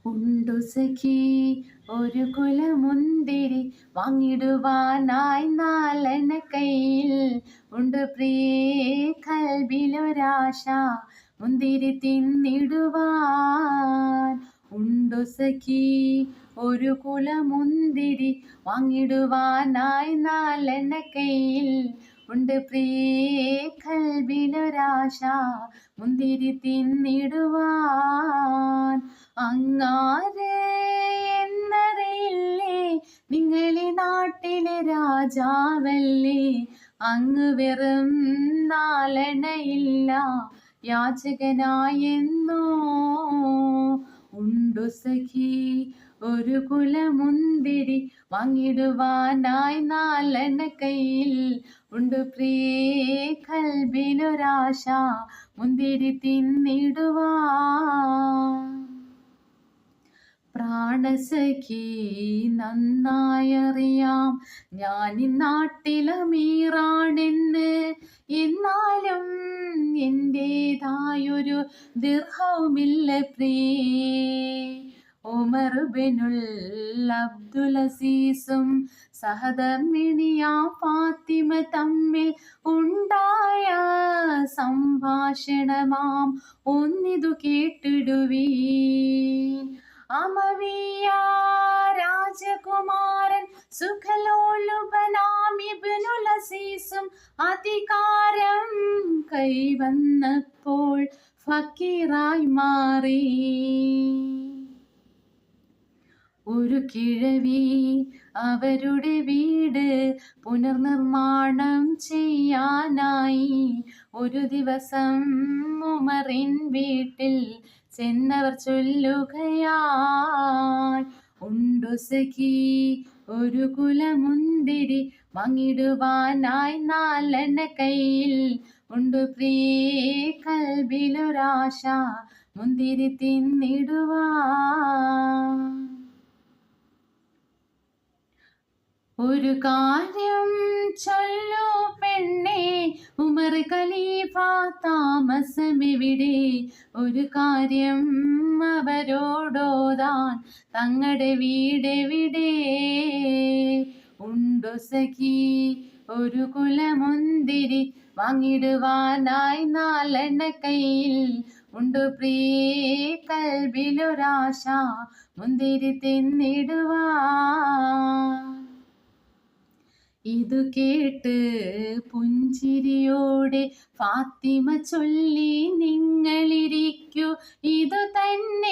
ഉണ്ടു സഖി ഒരു കുലമുന്തിരി വാങ്ങിടുവാനായി നാലെണ്ണ കയ്യിൽ. ഉണ്ട് പ്രിയേ കൽബിലൊരാശ മുന്തിരി തിന്നിടുവാൻ. ഉണ്ടു സഖി ഒരു കുലമുന്തിരി വാങ്ങിടുവാനായി നാലെണ്ണ കയ്യിൽ. ഉണ്ട് പ്രിയേ കൽബിലൊരാശ മുന്തിരി തിന്നിടുവാൻ. അങ്ങാരെ എന്നറിയില്ലേ, നിങ്ങളെ നാട്ടിലെ രാജാവല്ലേ. അങ്ങ് വെറും നാലെണ്ണയില്ല യാചകനായെന്നോ. ഉണ്ടു സഖി ഒരു കുലമുന്തിരി വാങ്ങിടുവാനായി നാലെണ്ണ കയ്യിൽ. ഉണ്ട് പ്രിയേ കൽബിലൊരാശ മുന്തിരി തിന്നിടുവാൻ. പ്രാണസഖി നന്നായറിയാം ഞാൻ നാട്ടിലമീറാണെന്ന്. എന്നാലും എൻ്റേതായൊരു ദിർഹവുമില്ല പ്രിയേ. ഉമർ ബിനുൽ അബ്ദുലസീസും സഹധർമ്മിണിയാ ഫാത്തിമ തമ്മിൽ ഉണ്ടായ സംഭാഷണമാം ഒന്നിതു കേട്ടിടുവീൻ. അമവിയ രാജകുമാരൻ സുഖലോലുപനാം ഇബ്നുൽ അസീസും അധികാരം കൈവന്നപ്പോൾ ഫക്കീറായി മാറി. ഒരു കിഴവി അവരുടെ വീട് പുനർനിർമ്മാണം ചെയ്യാനായി ഒരു ദിവസം ഉമറിൻ വീട്ടിൽ ചെന്നവർ ചൊല്ലുകയായി. ഉണ്ടു സഖി ഒരു കുലമുന്തിരി വാങ്ങിടുവാനായി നാലെണ്ണ കയ്യിൽ. ഉണ്ട് പ്രിയേ കൽബിലൊരാശ മുന്തിരി തിന്നിടുവാൻ. ഒരു കാര്യം ചൊല്ലു പെണ്ണേ, ഉമർ ഖലീഫ താമസമെവിടെ. ഒരു കാര്യം അവരോടോതാൻ തങ്ങളുടെ വീടെവിടെ. ഉണ്ടു സഖി ഒരു കുലമുന്തിരി വാങ്ങിടുവാനായി നാലെണ്ണ കയ്യിൽ. ഉണ്ട് പ്രിയേ കൽബിലൊരാശ മുന്തിരി തിന്നിടുവാൻ. ഇതു കേട്ട് പുഞ്ചിരിയോടെ ഫാത്തിമ ചൊല്ലി, നിങ്ങളിരിക്കൂ, ഇതു തന്നെ